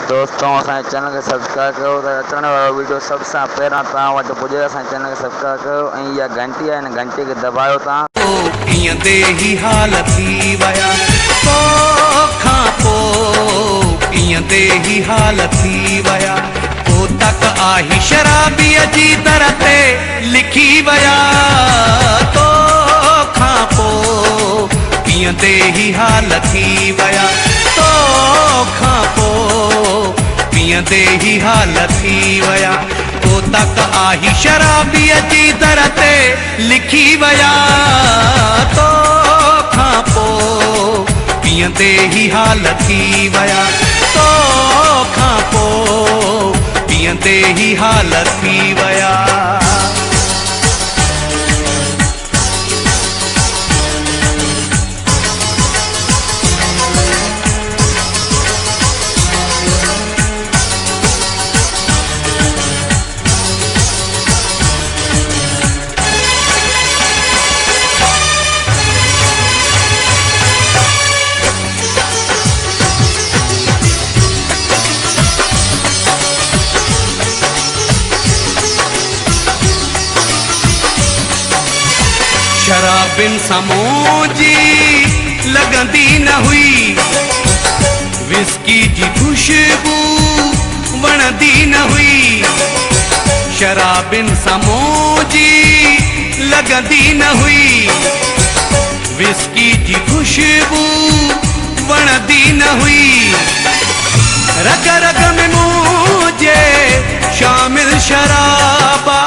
दोस्तों असांजे चैनल खे सब्सक्राइब कयो त अचण वारो वीडियो सभ सां पहिरां तव्हां वटि पुॼे। असांजे चैनल खे सब्सक्राइब कयो ऐं इहा घंटी आहे हिन घंटी खे दबायो तव्हां। कीअं देही हाल थी विया तोखां पोइ, कीअं देही हाल थी विया पोइ तक आही शराबीअ जी दर ते लिखी विया तोखां पोइ, कीअं देही हाल थी विया तोखां पोइ, कीअं देही हाल थी विया पोइ तक आही शराबीअ जी दर ते लिखी विया तोखां पोइ, कीअं देही हाल थी विया तोखां पोइ, कीअं देही हाल थी विया। शराबिन सां मौजी लॻंदी न हुई, विस्की जी खुशबू वणंदी न हुई, शराबिन सां मौजी लॻंदी न हुई, विस्की जी खुशबू वणंदी न हुई, रग रग में मुझे शामिल शराबा